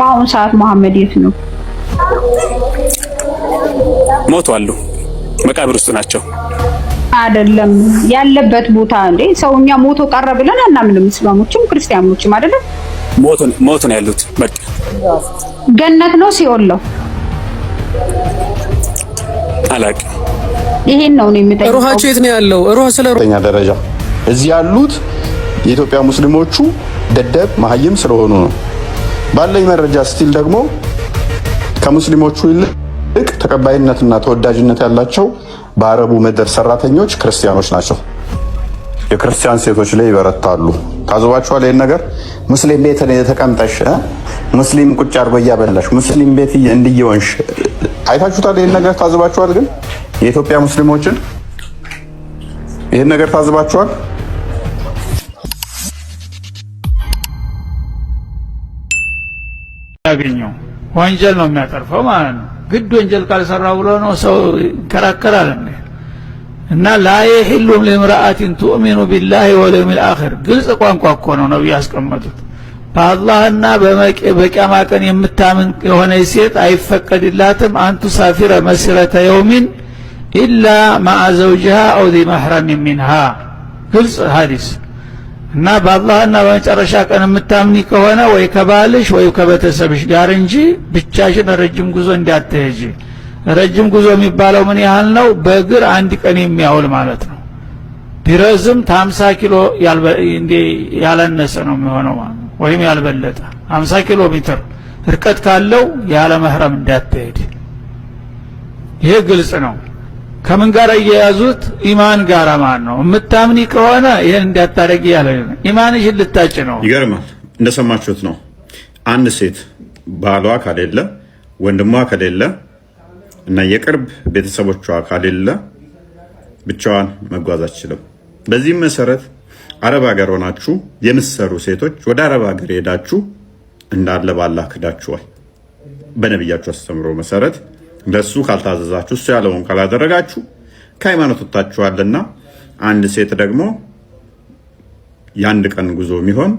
በአሁኑ ሰዓት መሐመድ የት ነው? ሞቷል። መቃብር ውስጥ ናቸው። አይደለም ያለበት ቦታ እንዴ ሰውኛ ሞቶ ቀረ ብለን አናምንም። እስላሞችም ክርስቲያኖችም አይደለም ሞቶ ነው ያሉት። በቃ ገነት ነው ሲኦል ነው አላውቅም። ይሄን ነው የምጠይቀው። ሩሃቸው የት ነው ያለው? ሩሃ ስለ ሩሃ ደረጃ እዚህ ያሉት የኢትዮጵያ ሙስሊሞቹ ደደብ መሀይም ስለሆኑ ነው። ባለኝ መረጃ ስቲል ደግሞ ከሙስሊሞቹ ይልቅ ተቀባይነትና ተወዳጅነት ያላቸው በአረቡ ምድር ሰራተኞች ክርስቲያኖች ናቸው። የክርስቲያን ሴቶች ላይ ይበረታሉ። ታዝባችኋል ይሄን ነገር። ሙስሊም ቤት ተቀምጠሽ ሙስሊም ቁጭ አድርጎ እያበላሽ ሙስሊም ቤት እንዲየወንሽ አይታችሁታል። ይሄን ነገር ታዝባችኋል። ግን የኢትዮጵያ ሙስሊሞችን ይሄን ነገር ታዝባችኋል። ያገኘው ወንጀል ነው የሚያጠርፈው ማለት ነው። ግድ ወንጀል ካልሰራ ብሎ ነው ሰው ይከራከራል እና ላ የህሉም ለምራአቲን ትኡሚኑ ቢላሂ ወልየውሚል አኺር ግልጽ ቋንቋ እኮ ነው ነብዩ ያስቀመጡት። በአላህና በቂያማ ቀን የምታምን የሆነ ሴት አይፈቀድላትም አንቱ ሳፊረ መስረተ የውሚን ኢላ ማዓ ዘውጅሃ አው ዚ መህረም ሚንሃ ግልጽ ሐዲስ እና በአላህና በመጨረሻ ቀን የምታምኒ ከሆነ ወይ ከባልሽ ወይ ከቤተሰብሽ ጋር እንጂ ብቻሽን ረጅም ጉዞ እንዳትሄጂ። ረጅም ጉዞ የሚባለው ምን ያህል ነው? በእግር አንድ ቀን የሚያውል ማለት ነው። ቢረዝም 50 ኪሎ ያላነሰ ነው የሚሆነው ማለት ነው፣ ወይም ያልበለጠ 50 ኪሎ ሜትር ርቀት ካለው ያለ መህረም እንዳትሄድ። ይሄ ግልጽ ነው። ከምን ጋር እየያዙት? ኢማን ጋር ማለት ነው። የምታምኒ ከሆነ ይሄን እንዳታረጊ ያለ ኢማንሽን ልታጭ ነው። ይገርማል። እንደሰማችሁት ነው። አንድ ሴት ባሏ ከሌለ ወንድሟ ከሌለ እና የቅርብ ቤተሰቦቿ ከሌለ ብቻዋን መጓዝ አትችልም። በዚህም መሰረት አረብ ሀገር ሆናችሁ የምትሰሩ ሴቶች ወደ አረብ ሀገር ሄዳችሁ እንዳለ ባላህ ክዳችኋል። በነብያችሁ አስተምሮ መሰረት ለሱ ካልታዘዛችሁ እሱ ያለውን ካላደረጋችሁ ከሃይማኖት ወጣችኋልና አንድ ሴት ደግሞ የአንድ ቀን ጉዞ የሚሆን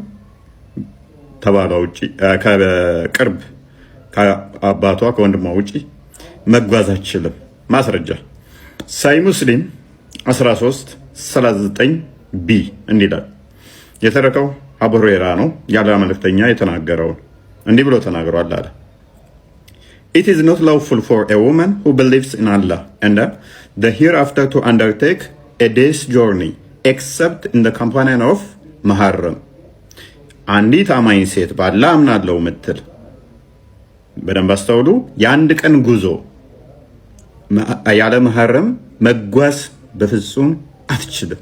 ተባሏ ውጪ ከቅርብ ከአባቷ ከወንድሟ ውጪ መጓዝ አትችልም። ማስረጃ ሳይ ሙስሊም 1339 ቢ እንዲላል የተረከው አቡ ሁረይራ ነው። ያለ መልእክተኛ የተናገረው እንዲህ ብሎ ተናግሯል አለ It is not lawful for a woman who believes in Allah and the hereafter to undertake a day's journey except in the companion of Muharram. አንዲት አማኝ ሴት ባላ አምናለሁ ምትል በደንብ አስተውሉ። የአንድ ቀን ጉዞ ያለ መሐረም መጓዝ በፍጹም አትችልም።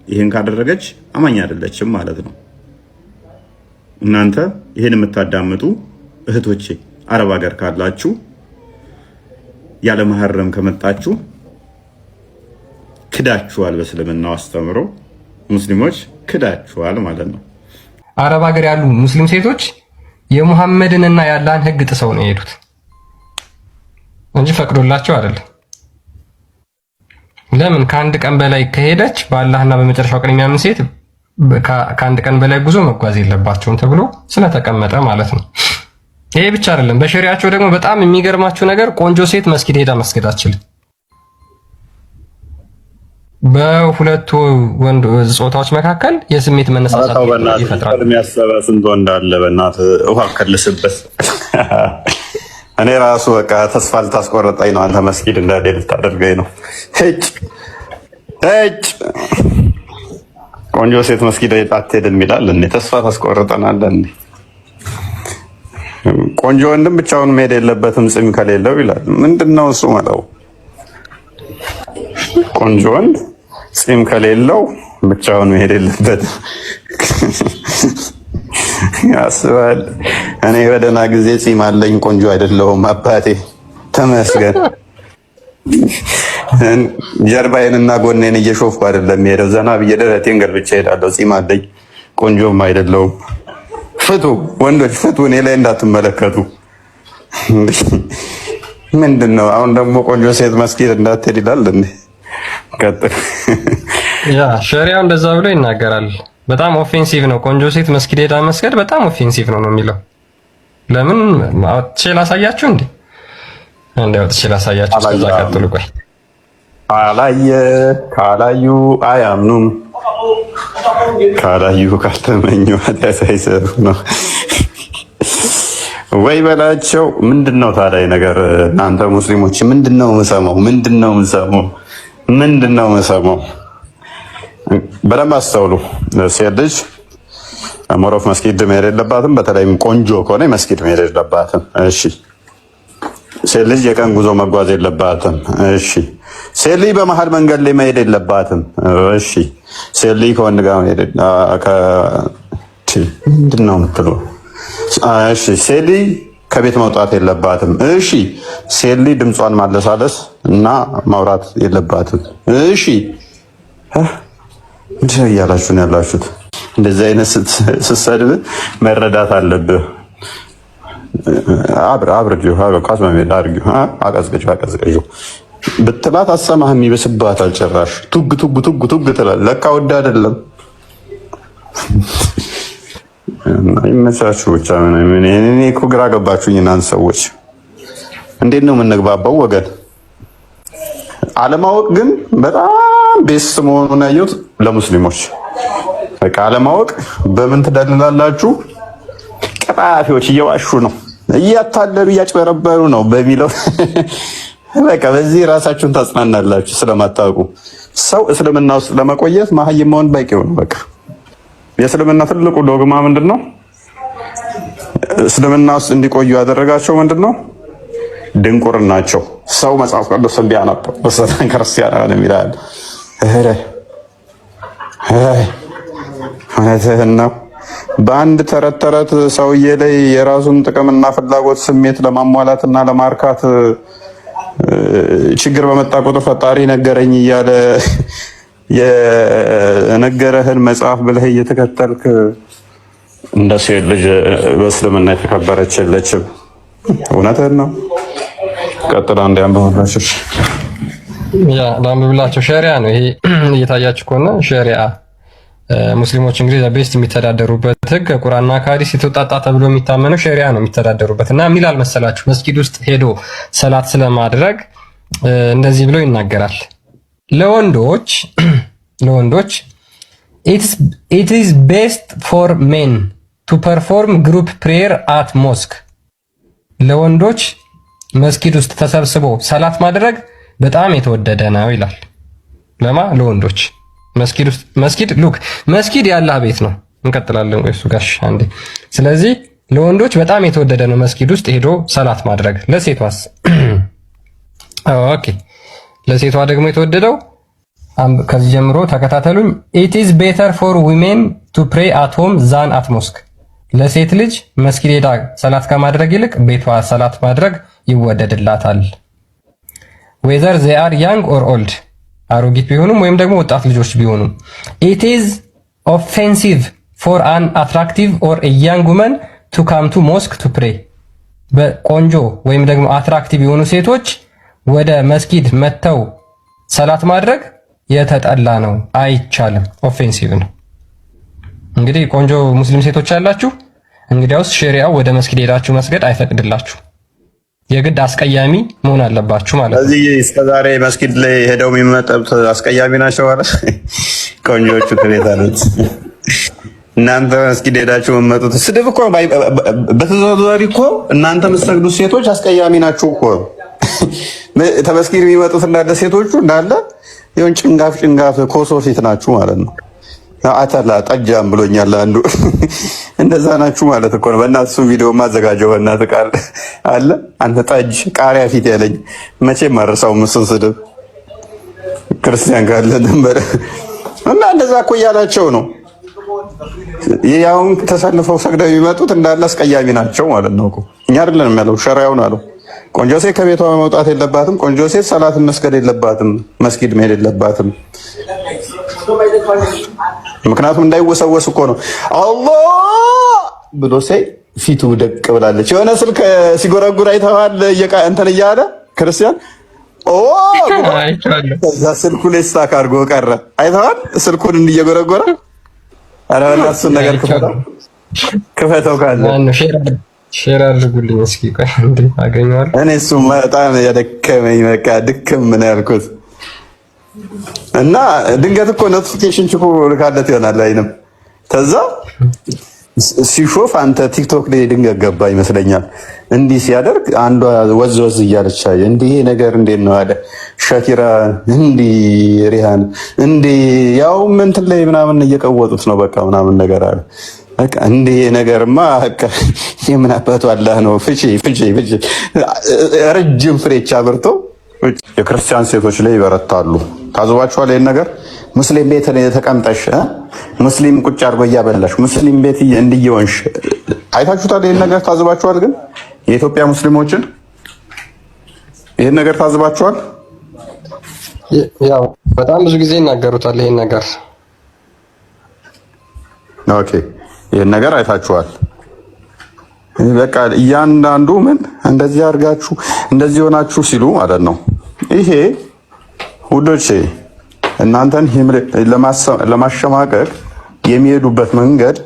ይህን ካደረገች አማኝ አይደለችም ማለት ነው። እናንተ ይህን የምታዳምጡ እህቶቼ አረብ ሀገር ካላችሁ ያለ መሐረም ከመጣችሁ ክዳችኋል። በእስልምናው አስተምሮ ሙስሊሞች ክዳችኋል ማለት ነው። አረብ ሀገር ያሉ ሙስሊም ሴቶች የሙሐመድንና የአላህን ሕግ ጥሰው ነው የሄዱት እንጂ ፈቅዶላቸው አይደለም። ለምን? ከአንድ ቀን በላይ ከሄደች በአላህና በመጨረሻው ቀን የሚያምን ሴት ከአንድ ቀን በላይ ጉዞ መጓዝ የለባቸውም ተብሎ ስለተቀመጠ ማለት ነው። ይሄ ብቻ አይደለም። በሸሪዓቸው ደግሞ በጣም የሚገርማችሁ ነገር ቆንጆ ሴት መስጊድ ሄዳ መስገድ አትችልም። በሁለቱ ወንድ ጾታዎች መካከል የስሜት መነሳሳት ይፈጥራል። የሚያሰበ ስንት ወንድ አለ። በእናትህ ውሃ ከልስበት። እኔ ራሱ በቃ ተስፋ ልታስቆረጠኝ ነው። አንተ መስጊድ እንዳልሄድ ልታደርገኝ ነው። ቆንጆ ሴት መስጊድ አትሄድም ይላል እንዴ? ተስፋ ታስቆርጠናለህ እንዴ? ቆንጆ ወንድም ብቻውን መሄድ የለበትም ፂም ከሌለው ይላል። ምንድነው እሱ ማለት? ቆንጆ ወንድ ፂም ከሌለው ብቻውን መሄድ የለበትም ያስባል። እኔ በደህና ጊዜ ፂም አለኝ፣ ቆንጆ አይደለሁም። አባቴ ተመስገን። ጀርባዬንና ጎኔን እየሾፍኩ አይደለም የምሄደው፣ ዘና ብዬ ደረቴን ገልብጬ እሄዳለሁ። ፂም አለኝ፣ ቆንጆም አይደለሁም። ፍቱ ወንዶች ፍቱ፣ እኔ ላይ እንዳትመለከቱ። ምንድነው አሁን ደግሞ ቆንጆ ሴት መስጊድ እንዳትሄድ ይላል እንዴ? ቀጥል። ያ ሸሪዓው እንደዛ ብሎ ይናገራል። በጣም ኦፌንሲቭ ነው። ቆንጆ ሴት መስጊድ ሄዳ መስገድ በጣም ኦፌንሲቭ ነው የሚለው። ለምን አውጥቼ ላሳያችሁ እንዴ? አንዴ አውጥቼ ላሳያችሁ። እስከዛ ቀጥሉ። ቆይ ካላዩ አያምኑም። ካላዩ ካልተመኙ ኃጢአት አይሰሩ ነው ወይ በላቸው። ምንድነው ታዲያ ነገር? እናንተ ሙስሊሞች ምንድነው የምሰማው? በደንብ አስተውሉ። ሴት ልጅ ሞሮፍ መስጊድ መሄድ የለባትም። በተለይም ቆንጆ ከሆነ መስጊድ መሄድ የለባትም። እሺ። ሴት ልጅ የቀን ጉዞ መጓዝ የለባትም። እሺ። ሴት ልጅ በመሀል መንገድ ላይ መሄድ የለባትም። እሺ። ሴት ልጅ ከወንድ ጋር መሄድ ምንድነው የምትለው? እሺ። ሴት ልጅ ከቤት መውጣት የለባትም። እሺ። ሴት ልጅ ድምጿን ማለሳለስ እና ማውራት የለባትም። እሺ። እንዴ እያላችሁ ነው ያላችሁት? እንደዚህ አይነት ስትሰድብ መረዳት አለብህ። አቀዝቅዡ ብትላት አሰማህም፣ ይበስባታል። ጭራሽ ቱግ ትላለህ። ለካ ወደ አይደለም። ይመቻችሁ ብቻ። እኔ እኮ ግራ ገባችሁኝ እናንተ ሰዎች። እንዴት ነው የምንግባባው ወገን? አለማወቅ ግን በጣም ቤስት መሆኑን ያየሁት ለሙስሊሞች። በቃ አለማወቅ በምን ትደልላላችሁ? ቀጣፊዎች እየዋሹ ነው፣ እያታለሉ እያጭበረበሩ ነው በሚለው በቃ በዚህ ራሳችሁን ታጽናናላችሁ ስለማታውቁ። ሰው እስልምና ውስጥ ለመቆየት መሀይም መሆን በቂው ነው። በቃ የእስልምና ትልቁ ዶግማ ምንድነው? እስልምና ውስጥ እንዲቆዩ ያደረጋቸው ምንድነው? ድንቁርናቸው። ሰው መጽሐፍ ቅዱስ ቢያነብ በሰተን ክርስቲያን ይላል። እውነትህን ነው። በአንድ ተረት ተረት ሰውዬ ላይ የራሱን ጥቅምና ፍላጎት ስሜት ለማሟላትና ለማርካት ችግር በመጣ ቁጥር ፈጣሪ ነገረኝ እያለ የነገረህን መጽሐፍ ብለህ እየተከተልክ እንደ ሴት ልጅ በእስልምና የተከበረች የለችም። እውነትህን ነው። ቀጥል። አንድ ያንበብላችሁ ላንብብላቸው። ሸሪያ ነው ይሄ እየታያችሁ ከሆነ ሸሪያ ሙስሊሞች እንግዲህ ቤስት የሚተዳደሩበት ህግ ቁርአንና ከሐዲስ የተውጣጣ ተብሎ የሚታመነው ሸሪያ ነው የሚተዳደሩበት። እና ምን ይላል መሰላችሁ? መስጊድ ውስጥ ሄዶ ሰላት ስለማድረግ እንደዚህ ብሎ ይናገራል። ለወንዶች it is best for men to perform group prayer at mosque። ለወንዶች መስጊድ ውስጥ ተሰብስቦ ሰላት ማድረግ በጣም የተወደደ ነው ይላል። ለማ ለወንዶች መስጊድ ሉክ መስጊድ የአላህ ቤት ነው። እንቀጥላለን። ቆይ እሱ ጋሽ አንዴ። ስለዚህ ለወንዶች በጣም የተወደደ ነው መስጊድ ውስጥ ሄዶ ሰላት ማድረግ። ለሴቷስ? ኦኬ ለሴቷ ደግሞ የተወደደው ከዚህ ጀምሮ ተከታተሉኝ። it is better for women to pray at home than at mosque። ለሴት ልጅ መስጊድ ሄዳ ሰላት ከማድረግ ይልቅ ቤቷ ሰላት ማድረግ ይወደድላታል። whether they are young or old አሮጊት ቢሆኑም ወይም ደግሞ ወጣት ልጆች ቢሆኑም it is offensive for an attractive or a young woman to come to mosque to pray። በቆንጆ ወይም ደግሞ አትራክቲቭ የሆኑ ሴቶች ወደ መስጊድ መተው ሰላት ማድረግ የተጠላ ነው፣ አይቻልም፣ ኦፌንሲቭ ነው። እንግዲህ ቆንጆ ሙስሊም ሴቶች ያላችሁ እንግዲያውስ ሸሪዓው ወደ መስጊድ ሄዳችሁ መስገድ አይፈቅድላችሁ። የግድ አስቀያሚ መሆን አለባችሁ ማለት ነው። እዚህ እስከዛሬ መስጊድ ላይ ሄደው የሚመጡት አስቀያሚ ናቸው ማለት ቆንጆቹ ትቤታለች። እናንተ መስጊድ ሄዳችሁ የምትመጡት ስድብ እኮ በተዘዋዋሪ እኮ እናንተ የምትሰግዱት ሴቶች አስቀያሚ ናችሁ እኮ። ተመስጊድ የሚመጡት እንዳለ ሴቶቹ እንዳለ ይሁን ጭንጋፍ ኮሶ ፊት ናችሁ ማለት ነው። አታላ ጠጃም ብሎኛል አንዱ። እንደዛ ናችሁ ማለት እኮ ነው። በእናትህ እሱን ቪዲዮ ማዘጋጀው በእናትህ ቃል አለ። አንተ ጠጅ ቃሪያ ፊት ያለኝ መቼም ማረሳው ምስል ስድብ ክርስቲያን ካለ ነበር እና እንደዛ እኮ እያላቸው ነው። ያውን ተሰልፈው ሰግደው የሚመጡት እንዳለ አስቀያሚ ናቸው ማለት ነው እኮ። እኛ አይደለንም ያለው ሸሪዓውን አለው። ቆንጆ ሴት ከቤቷ መውጣት የለባትም። ቆንጆ ሴት ሰላትን መስገድ የለባትም። መስጊድ መሄድ የለባትም። ምክንያቱም እንዳይወሰወስ እኮ ነው። አላህ ብሎ ሳይ ፊቱ ደቅ ብላለች። የሆነ ስልክ ሲጎረጉር አይተዋል። እንትን እያለ ክርስቲያን ከዛ ስልኩ ላይ ስታክ አድርጎ ቀረ። አይተዋል ስልኩን እንዲየጎረጎረ። ኧረ በእናትህ እሱን ነገር ክፈተው ካለ ሼር አድርጉልኝ እስኪ። ቆይ እንዴ አገኘዋለሁ እኔ እሱማ በጣም ያደከመኝ በቃ ድክም ምን ያልኩት እና ድንገት እኮ ኖቲፊኬሽን ችኩ ልካለት ይሆናል አይንም ተዛ ሲሾፍ አንተ ቲክቶክ ላይ ድንገት ገባ ይመስለኛል። እንዲህ ሲያደርግ አንዷ ወዝ ወዝ እያለች እንዲህ ነገር እንዴት ነው አለ ሻኪራ እንዲህ ሪሃን እንዲህ ያው እንትን ላይ ምናምን እየቀወጡት ነው በቃ ምናምን ነገር አለ። በቃ እንዲህ ነገርማ በቃ የምን አባቱ አላህ ነው ፍጪ ረጅም ፍሬቻ አብርቶ የክርስቲያን ሴቶች ላይ ይበረታሉ። ታዝባችኋል ይሄን ነገር? ሙስሊም ቤት ተቀምጠሽ ሙስሊም ቁጭ አድርጎ እያበላሽ ሙስሊም ቤት እንዲየወንሽ አይታችሁታል? ይሄን ነገር ታዝባችኋል? ግን የኢትዮጵያ ሙስሊሞችን ይሄን ነገር ታዝባችኋል? ያው በጣም ብዙ ጊዜ ይናገሩታል ይሄን ነገር። ኦኬ ይሄን ነገር አይታችኋል? በቃ እያንዳንዱ ምን እንደዚህ አድርጋችሁ እንደዚህ ሆናችሁ ሲሉ ማለት ነው። ይሄ ውዶቼ እናንተን ለማሸማቀቅ የሚሄዱበት መንገድ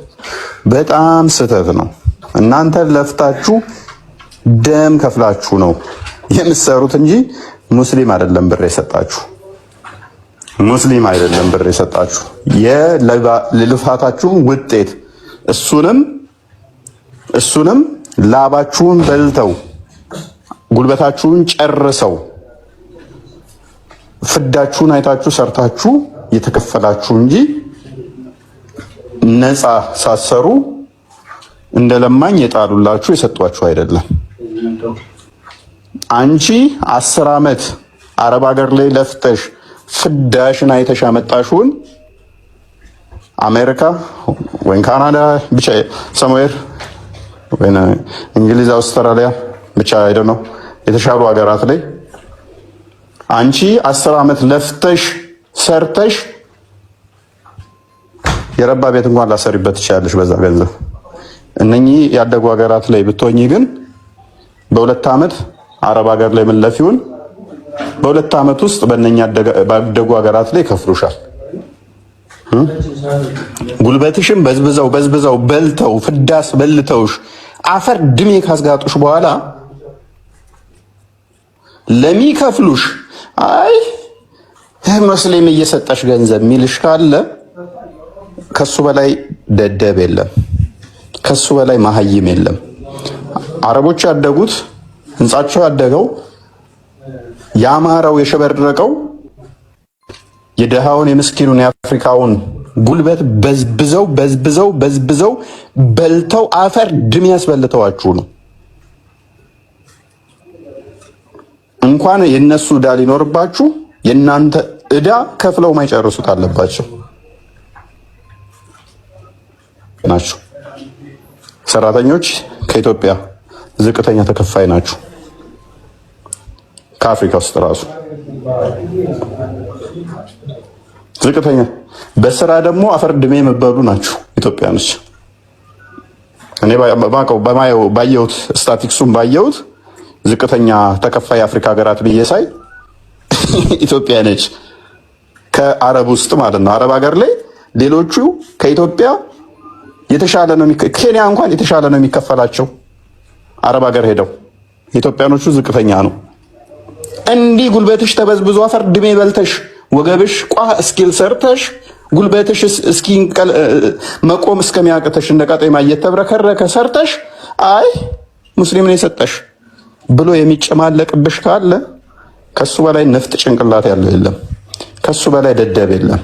በጣም ስህተት ነው። እናንተ ለፍታችሁ ደም ከፍላችሁ ነው የምትሰሩት እንጂ ሙስሊም አይደለም ብር የሰጣችሁ። ሙስሊም አይደለም ብር የሰጣችሁ የልፋታችሁ ውጤት እሱንም ላባችሁን በልተው ጉልበታችሁን ጨርሰው ፍዳችሁን አይታችሁ ሰርታችሁ የተከፈላችሁ እንጂ ነፃ ሳሰሩ እንደለማኝ የጣሉላችሁ የሰጧችሁ አይደለም። አንቺ 10 ዓመት አረብ ሀገር ላይ ለፍተሽ ፍዳሽን አይተሽ ያመጣሽውን አሜሪካ ወይ ካናዳ ብቻ ሰምዌር ወይ እንግሊዝ፣ አውስትራሊያ ብቻ አይደለም የተሻሉ ሀገራት ላይ አንቺ 10 ዓመት ለፍተሽ ሰርተሽ የረባ ቤት እንኳን ላሰሪበት ትችላለሽ በዛ ገንዘብ። እነኚህ ያደጉ ሀገራት ላይ ብትሆኚ ግን በ2 ዓመት አረብ ሀገር ላይ ምንለፊውን በ2 ዓመት ውስጥ በእነኛ ያደጉ ሀገራት ላይ ከፍሉሻል። ጉልበትሽም በዝብዘው በልተው ፍዳስ በልተውሽ አፈር ድሜ ካስጋጡሽ በኋላ ለሚከፍሉሽ አይ ሙስሊም እየሰጠሽ ገንዘብ ሚልሽ ካለ ከሱ በላይ ደደብ የለም፣ ከሱ በላይ መሀይም የለም። አረቦች ያደጉት ህንጻቸው ያደገው ያማረው የሸበረቀው የደሃውን የምስኪኑን የአፍሪካውን ጉልበት በዝብዘው በልተው አፈር ድሜ ያስበልተዋችሁ ነው። እንኳን የነሱ ዕዳ ሊኖርባችሁ የናንተ ዕዳ ከፍለው ማይጨርሱት አለባቸው ናቸው። ሰራተኞች ከኢትዮጵያ ዝቅተኛ ተከፋይ ናቸው፣ ከአፍሪካ ውስጥ ራሱ ዝቅተኛ። በስራ ደግሞ አፈር ድሜ የመበሉ ናቸው ኢትዮጵያኖች። እኔ ባየሁት ስታቲክሱን ባየሁት ዝቅተኛ ተከፋይ አፍሪካ ሀገራት ብዬ ሳይ ኢትዮጵያ ነች፣ ከአረብ ውስጥ ማለት ነው። አረብ ሀገር ላይ ሌሎቹ ከኢትዮጵያ የተሻለ ነው። ኬንያ እንኳን የተሻለ ነው የሚከፈላቸው አረብ ሀገር ሄደው፣ ኢትዮጵያኖቹ ዝቅተኛ ነው። እንዲህ ጉልበትሽ ተበዝብዞ አፈር ድሜ በልተሽ ወገብሽ እስኪል ሰርተሽ ጉልበትሽ መቆም እስከሚያቅተሽ እንደ ቃጤማ እየተብረከረከ ሰርተሽ አይ ሙስሊም ነው የሰጠሽ ብሎ የሚጨማለቅብሽ ካለ ከሱ በላይ ነፍጥ ጭንቅላት ያለው የለም፣ ከሱ በላይ ደደብ የለም።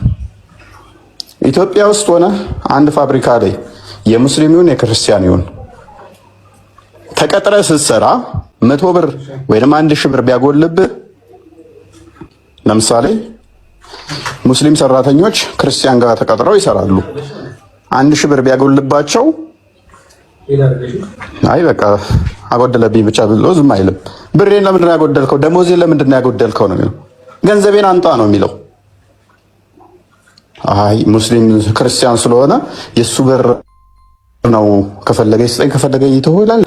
ኢትዮጵያ ውስጥ ሆነ አንድ ፋብሪካ ላይ የሙስሊም ይሁን የክርስቲያን ይሁን ተቀጥረ ስትሰራ 100 ብር ወይም 1000 ብር ቢያጎልብህ፣ ለምሳሌ ሙስሊም ሰራተኞች ክርስቲያን ጋር ተቀጥረው ይሰራሉ። 1000 ብር ቢያጎልባቸው አይ በቃ አጎደለብኝ ብቻ ብሎ ዝም አይልም። ብሬን ለምንድን ነው ያጎደልከው? ደሞዜን ለምንድን ነው ያጎደልከው ነው የሚለው። ገንዘቤን አንጣ ነው የሚለው። አይ ሙስሊም ክርስቲያን ስለሆነ የሱ ብር ነው ከፈለገ ይስጠኝ ከፈለገ ይተው ይላል።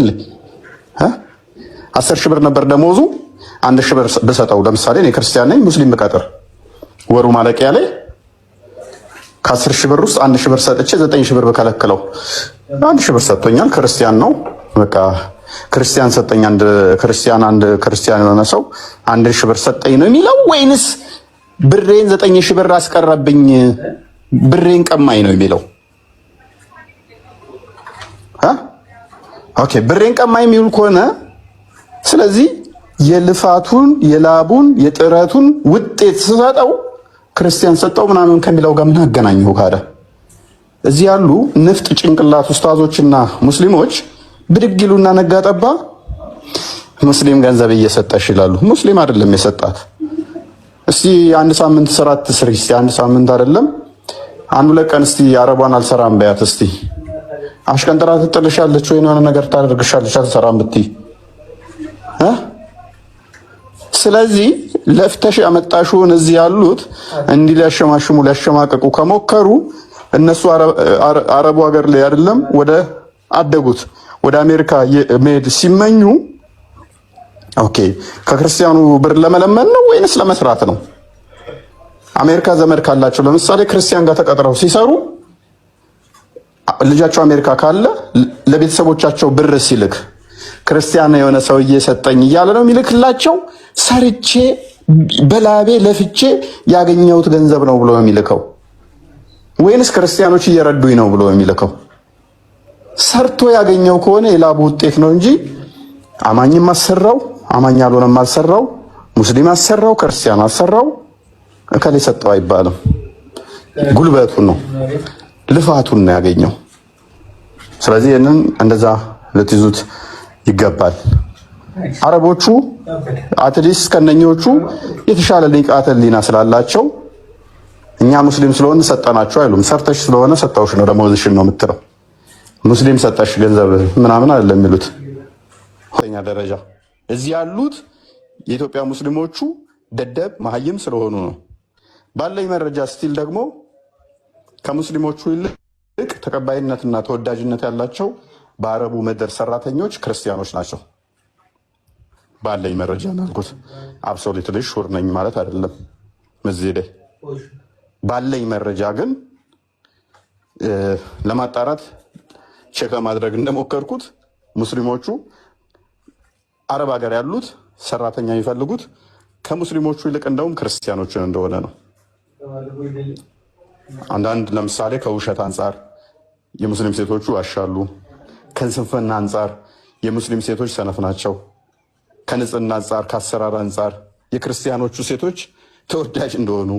10 ሺህ ብር ነበር ደሞዙ። 1 ሺህ ብር ብሰጠው ለምሳሌ እኔ ክርስቲያን ነኝ፣ ሙስሊም ብቀጥር ወሩ ማለቂያ ላይ ከ10 ሺህ ብር ውስጥ 1 ሺህ ብር ሰጥቼ 9 ሺህ ብር በከለከለው 1 ሺህ ብር ሰጥቶኛል፣ ክርስቲያን ነው በቃ ክርስቲያን ሰጠኝ አንድ ክርስቲያን የሆነ ሰው 1,000 ብር ሰጠኝ ነው የሚለው ወይንስ ብሬን 9,000 ብር አስቀረብኝ ብሬን ቀማኝ ነው የሚለው? ኦኬ ብሬን ቀማኝ የሚል ከሆነ ስለዚህ የልፋቱን የላቡን የጥረቱን ውጤት ሰጠው ክርስቲያን ሰጠው ምናምን ከሚለው ጋር ምን አገናኘው? ካደ እዚህ ያሉ ንፍጥ ጭንቅላት ኡስታዞችና ሙስሊሞች ብድግ ይሉና ነጋ ጠባ ሙስሊም ገንዘብ እየሰጠሽ ይላሉ። ሙስሊም አይደለም የሰጣት። እስቲ አንድ ሳምንት ስራ ትስሪ፣ እስቲ አንድ ሳምንት አይደለም 1-2 ቀን እስቲ አረቧን አልሰራም በያት፣ እስቲ አሽቀንጥራ ትጥልሻለች ወይ የሆነ ነገር ታደርግሻለች አልሰራም ብትይ ስለዚህ ለፍተሽ ያመጣሽውን እዚህ ያሉት እንዲህ ሊያሸማሽሙ ሊያሸማቀቁ ከሞከሩ እነሱ አረቡ ሀገር ላይ አይደለም ወደ አደጉት ወደ አሜሪካ መሄድ ሲመኙ ኦኬ ከክርስቲያኑ ብር ለመለመን ነው ወይንስ ለመስራት ነው? አሜሪካ ዘመድ ካላቸው ለምሳሌ ክርስቲያን ጋር ተቀጥረው ሲሰሩ ልጃቸው አሜሪካ ካለ ለቤተሰቦቻቸው ብር ሲልክ ክርስቲያን የሆነ ሰውዬ ሰጠኝ እያለ ነው የሚልክላቸው? ሰርቼ በላቤ ለፍቼ ያገኘሁት ገንዘብ ነው ብሎ የሚልከው ወይንስ ክርስቲያኖች እየረዱኝ ነው ብሎ የሚልከው? ሰርቶ ያገኘው ከሆነ የላቡ ውጤት ነው እንጂ አማኝም አሰራው አማኝ ያልሆነም አልሰራው ሙስሊም አሰራው ክርስቲያን አሰራው እከሌ ሰጠው አይባልም። ጉልበቱን ነው ልፋቱን ነው ያገኘው። ስለዚህ እነን እንደዛ ልትይዙት ይገባል። አረቦቹ አትሊስት ከነኞቹ የተሻለ ንቃተ ህሊና ስላላቸው እኛ ሙስሊም ስለሆነ ሰጠናቸው አይሉም። ሰርተሽ ስለሆነ ሰጣውሽ ነው ደሞዝሽን ነው የምትለው። ሙስሊም ሰጠሽ ገንዘብ ምናምን አይደለም የሚሉት። ሁለተኛ ደረጃ እዚህ ያሉት የኢትዮጵያ ሙስሊሞቹ ደደብ መሀይም ስለሆኑ ነው። ባለኝ መረጃ ስቲል ደግሞ ከሙስሊሞቹ ይልቅ ተቀባይነትና ተወዳጅነት ያላቸው በአረቡ ምድር ሰራተኞች ክርስቲያኖች ናቸው። ባለኝ መረጃ ናልኩት አብሶሉትሊ ሹር ነኝ ማለት አይደለም። መዝዴ ባለኝ መረጃ ግን ለማጣራት ቼክ ማድረግ እንደሞከርኩት ሙስሊሞቹ አረብ ሀገር ያሉት ሰራተኛ የሚፈልጉት ከሙስሊሞቹ ይልቅ እንደውም ክርስቲያኖችን እንደሆነ ነው። አንዳንድ ለምሳሌ ከውሸት አንጻር የሙስሊም ሴቶቹ ያሻሉ። ከስንፍና አንጻር የሙስሊም ሴቶች ሰነፍ ናቸው። ከንጽህና አንጻር ከአሰራር አንጻር የክርስቲያኖቹ ሴቶች ተወዳጅ እንደሆኑ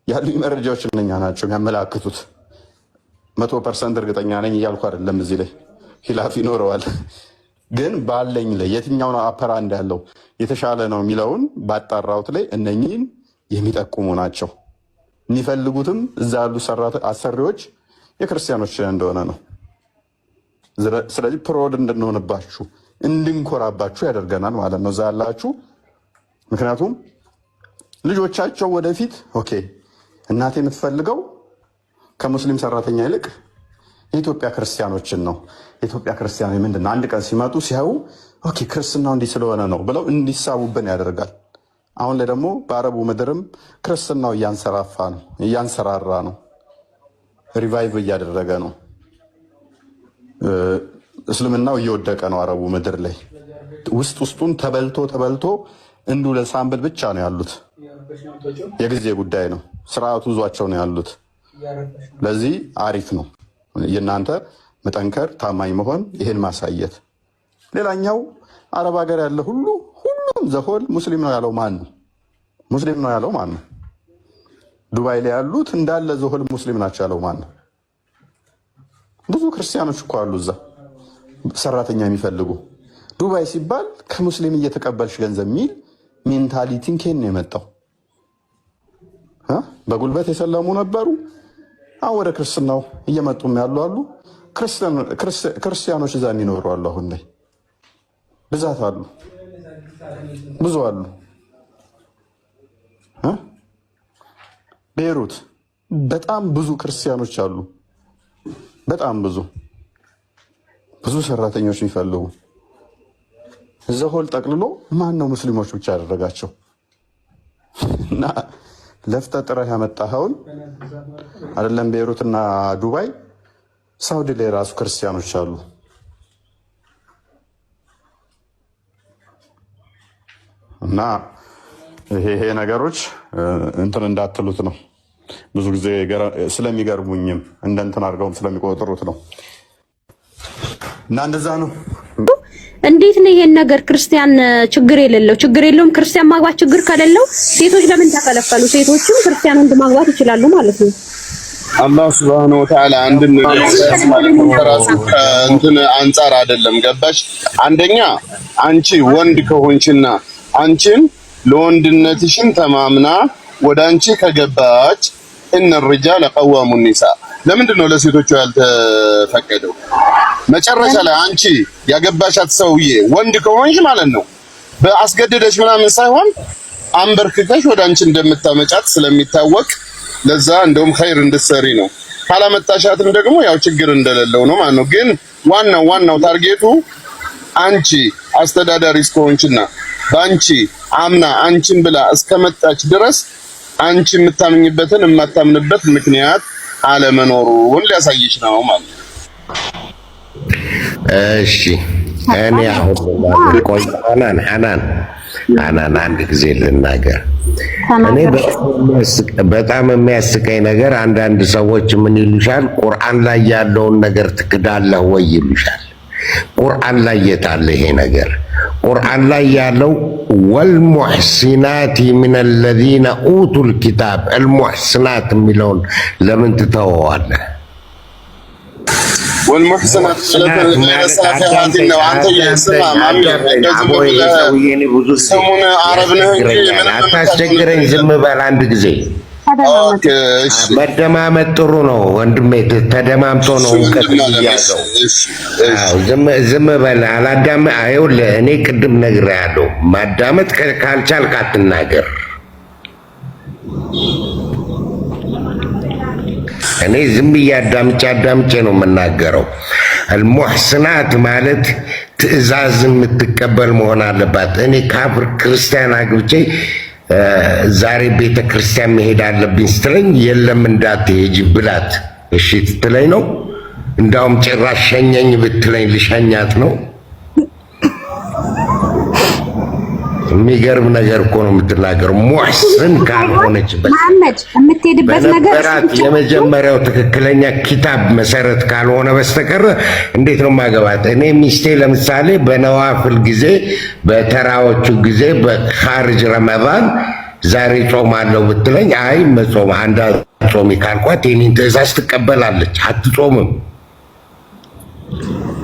ያሉ መረጃዎች እነኛ ናቸው የሚያመላክቱት። 100% እርግጠኛ ነኝ እያልኩ አይደለም። እዚህ ላይ ሂላፍ ይኖረዋል። ግን ባለኝ ላይ የትኛው ነው አፐራ እንዳለው የተሻለ ነው የሚለውን ባጣራውት ላይ እነኚህን የሚጠቁሙ ናቸው። የሚፈልጉትም እዛ ያሉ አሰሪዎች የክርስቲያኖች እንደሆነ ነው። ስለዚህ ፕሮድ እንድንሆንባችሁ እንድንኮራባችሁ ያደርገናል ማለት ነው እዛ ያላችሁ። ምክንያቱም ልጆቻቸው ወደፊት ኦኬ እናቴ የምትፈልገው ከሙስሊም ሰራተኛ ይልቅ የኢትዮጵያ ክርስቲያኖችን ነው። የኢትዮጵያ ክርስቲያኖች ምንድነው አንድ ቀን ሲመጡ ሲያዩ ኦኬ ክርስትናው እንዲህ ስለሆነ ነው ብለው እንዲሳቡብን ያደርጋል። አሁን ላይ ደግሞ በአረቡ ምድርም ክርስትናው እያንሰራፋ ነው፣ እያንሰራራ ነው፣ ሪቫይቭ እያደረገ ነው። እስልምናው እየወደቀ ነው አረቡ ምድር ላይ። ውስጡን ተበልቶ እንዱ ለሳምብል ብቻ ነው ያሉት። የጊዜ ጉዳይ ነው። ስርዓቱ ይዟቸው ነው ያሉት። ለዚህ አሪፍ ነው የእናንተ መጠንከር፣ ታማኝ መሆን፣ ይሄን ማሳየት። ሌላኛው አረብ ሀገር ያለ ሁሉም ዘሆል ሙስሊም ነው ያለው ማን ነው? ሙስሊም ነው ያለው ማን ነው? ዱባይ ላይ ያሉት እንዳለ ዘሆል ሙስሊም ናቸው ያለው ማን ነው? ብዙ ክርስቲያኖች እኮ አሉ እዛ ሰራተኛ የሚፈልጉ። ዱባይ ሲባል ከሙስሊም እየተቀበልሽ ገንዘብ የሚል ሜንታሊቲን ከየት ነው የመጣው? በጉልበት የሰለሙ ነበሩ። አሁን ወደ ክርስትናው እየመጡም ያሉ አሉ። ክርስቲያኖች እዛ የሚኖሩ አሉ። አሁን ላይ ብዛት አሉ፣ ብዙ አሉ። ቤይሩት በጣም ብዙ ክርስቲያኖች አሉ። በጣም ብዙ ሰራተኞች የሚፈልጉ። እዛ ሆል ጠቅልሎ ማን ነው ሙስሊሞች ብቻ ያደረጋቸው? እና ለፍተህ ጥረህ ያመጣኸውን አይደለም ቤይሩትና ዱባይ፣ ሳውዲ ላይ ራሱ ክርስቲያኖች አሉ። እና ይሄ ነገሮች እንትን እንዳትሉት ነው። ብዙ ጊዜ ስለሚገርሙኝም እንደ እንትን አድርገውም ስለሚቆጥሩት ነው። እና እንደዛ ነው። እንዴት ነው ይሄን ነገር ክርስቲያን ችግር የለውም ክርስቲያን ማግባት ችግር ከሌለው ሴቶች ለምን ተከለከሉ? ሴቶችም ክርስቲያን ወንድ ማግባት ይችላሉ ማለት ነው። አላህ Subhanahu Wa Ta'ala አንድን ከራሱ እንትን አንፃር አይደለም። ገባሽ? አንደኛ አንቺ ወንድ ከሆንችና አንቺን ለወንድነትሽን ተማምና ወደ አንቺ ከገባች እነ الرجال قوام النساء ለምንድን ነው ለሴቶቹ ያልተፈቀደው? መጨረሻ ላይ አንቺ ያገባሻት ሰውዬ ወንድ ከሆንሽ ማለት ነው በአስገደደሽ ምናምን ሳይሆን አንበርክከሽ ወደ አንቺ እንደምታመጫት ስለሚታወቅ ለዛ እንደውም ኸይር እንድትሰሪ ነው። ካላመጣሻትም ደግሞ ያው ችግር እንደሌለው ነው ማለት ነው። ግን ዋናው ታርጌቱ አንቺ አስተዳዳሪ እስከሆንችና ባንቺ አምና አንቺን ብላ እስከመጣች ድረስ አንቺ የምታምኝበትን የማታምንበት ምክንያት አለመኖሩን ሊያሳይሽ ነው ማለት ነው። እሺ እኔ አሁን ቆይ ሐናን አንድ ጊዜ ልናገር። እኔ በጣም የሚያስቀኝ ነገር አንዳንድ ሰዎች ምን ይሉሻል? ቁርአን ላይ ያለውን ነገር ትክዳለህ ወይ ይሉሻል። ቁርአን ላይ የታለ ይሄ ነገር? ቁርአን ላይ ያለው ወልሙሕሲናት ሚነ አለዚነ ኡቱል ኪታብ አልሙሕሲናት የሚለውን ለምን ትተወዋለህ? والمحسنات الصالحات ነው። አንተ የስማ ማሚ ስሙን አረብ ነው እንጂ አታስቸግረኝ። ዝም በል አንድ ጊዜ። መደማመጥ ጥሩ ነው ወንድሜ፣ ተደማምጦ ነው እውቀት ይያዘው። ዝም በል ይኸውልህ እኔ ቅድም ነግሬሃለሁ፣ ማዳመጥ ካልቻልክ አትናገር። እኔ ዝም ብዬ አዳምጬ ነው የምናገረው። አልሙሕስናት ማለት ትዕዛዝ የምትቀበል መሆን አለባት። እኔ ካፍር ክርስቲያን አግብቼ ዛሬ ቤተ ክርስቲያን መሄድ አለብኝ ስትለኝ የለም እንዳትሄጂ ብላት እሺ ትለኝ ነው? እንዳውም ጭራሽ ሸኘኝ ብትለኝ ልሸኛት ነው? የሚገርም ነገር እኮ ነው የምትናገረው። ሙሕስን ካልሆነች መሐመድ የምትሄድበት ነገር የመጀመሪያው ትክክለኛ ኪታብ መሰረት ካልሆነ በስተቀር እንዴት ነው ማገባት? እኔ ሚስቴ ለምሳሌ በነዋፍል ጊዜ በተራዎቹ ጊዜ በኻርጅ ረመዳን ዛሬ ጾማለሁ ብትለኝ አይ መጾም አንዳ ጾሚ ካልኳት የኔን ትእዛዝ ትቀበላለች፣ አትጾምም።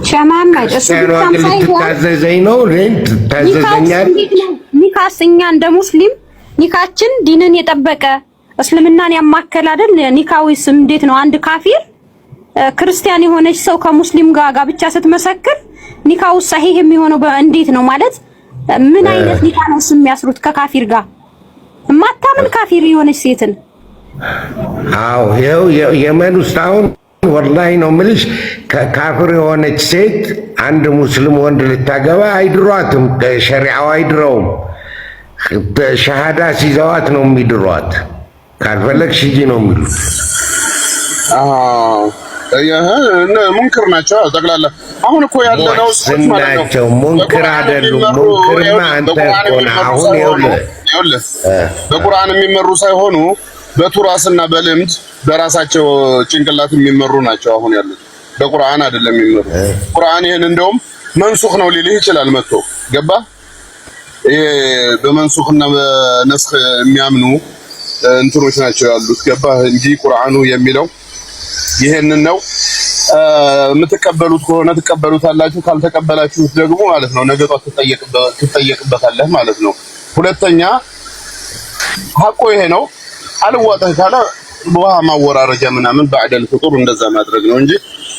ሸማማጭ እሱ ታዘዘኝ ነው ታዘዘኛል። ኒካስ እኛ እንደ ሙስሊም ኒካችን ዲንን የጠበቀ እስልምናን ያማከለ አይደል? ኒካዊስ እንዴት ነው አንድ ካፊር ክርስቲያን የሆነች ሰው ከሙስሊም ጋር ጋብቻ ስትመሰክር ኒካው ሰሂህ የሚሆነው እንዴት ነው ማለት? ምን አይነት ኒካ ነው የሚያስሩት ከካፊር ጋር? ማታምን ካፊር የሆነች ሴትን አው ይኸው የመን ውስጥ አሁን ወላሂ ነው የምልሽ ካፍር የሆነች ሴት አንድ ሙስሊም ወንድ ልታገባ አይድሯትም። ሸሪዓው አይድረውም። ሸሃዳ ሲዘዋት ነው የሚድሯት። ካልፈለግሽ ሂጂ ነው የሚሉት። ሙንክር ናቸው ጠቅላላ። አሁን እኮ ያለነው ናቸው ሙንክር አይደሉም። ሙንክርማ አንተ እኮ ነህ። አሁን ይኸውልህ በቁርአን የሚመሩ ሳይሆኑ በቱራስና በልምድ በራሳቸው ጭንቅላት የሚመሩ ናቸው አሁን ያሉት። በቁርአን አይደለም የሚመሩ። ቁርአን ይሄን እንደውም መንሱኽ ነው ሊልህ ይችላል መጥቶ ገባ። ይሄ በመንሱኽና በነስኽ የሚያምኑ እንትኖች ናቸው ያሉት ገባ እንጂ ቁርአኑ የሚለው ይሄንን ነው። የምትቀበሉት ከሆነ ትቀበሉታላችሁ፣ ካልተቀበላችሁት ደግሞ ማለት ነው ነገ ጧት ትጠየቅበታለህ ማለት ነው። ሁለተኛ ሐቁ ይሄ ነው። አልዋጣህ ካለ በውሃ ማወራረጃ ምናምን ባዕደል ፍጡር እንደዛ ማድረግ ነው እንጂ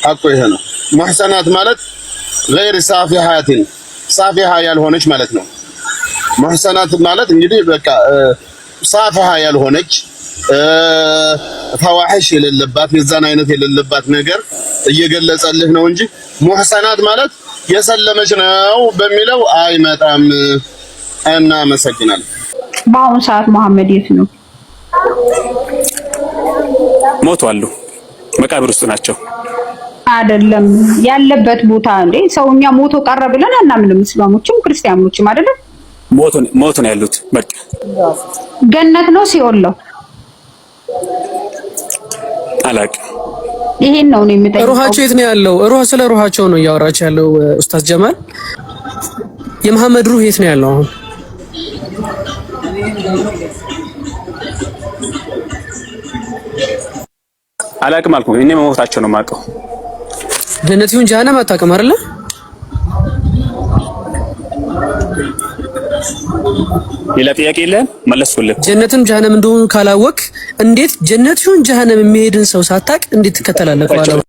ሐቁ ይሄ ነው። ሙሕሰናት ማለት غير ሳፊሃትን ሳፊሃ ያልሆነች ማለት ነው። ሙሕሰናት ማለት እንግዲህ በቃ ሳፊሃ ያልሆነች ፈዋሒሽ የሌለባት የዛን አይነት የሌለባት ነገር እየገለጸልህ ነው እንጂ ሙሕሰናት ማለት የሰለመች ነው በሚለው አይመጣም። እናመሰግናለን። በአሁኑ ሰዓት መሐመድ የት ነው? ሞቷል፣ መቃብር ውስጥ ናቸው። አይደለም ያለበት ቦታ እንዴ ሰውኛ ሞቶ ቀረ ብለን አናምንም። እስላሞችም ክርስቲያኖችም አይደለም ሞት ነው ያሉት። በቃ ገነት ነው ሲኦል ነው አላውቅም። ይሄን ነው የሚጠይቀው። ሩሃቸው የት ነው ያለው? ስለ ሩሃቸው ነው እያወራች ያለው ኡስታዝ ጀማል። የመሐመድ ሩህ የት ነው ያለው አሁን? አላውቅም አልኩህ። እኔ መሞታቸው ነው የማውቀው። ጀነት ይሁን ጀሃነም አታውቅም አይደለ? ሌላ ጥያቄ የለም መለስኩልህ። ጀነትም ጀሃነም እንደሆኑ ካላወቅ እንዴት ጀነት ይሁን ጀሃነም የሚሄድን ሰው ሳታውቅ እንዴት ትከተላለህ?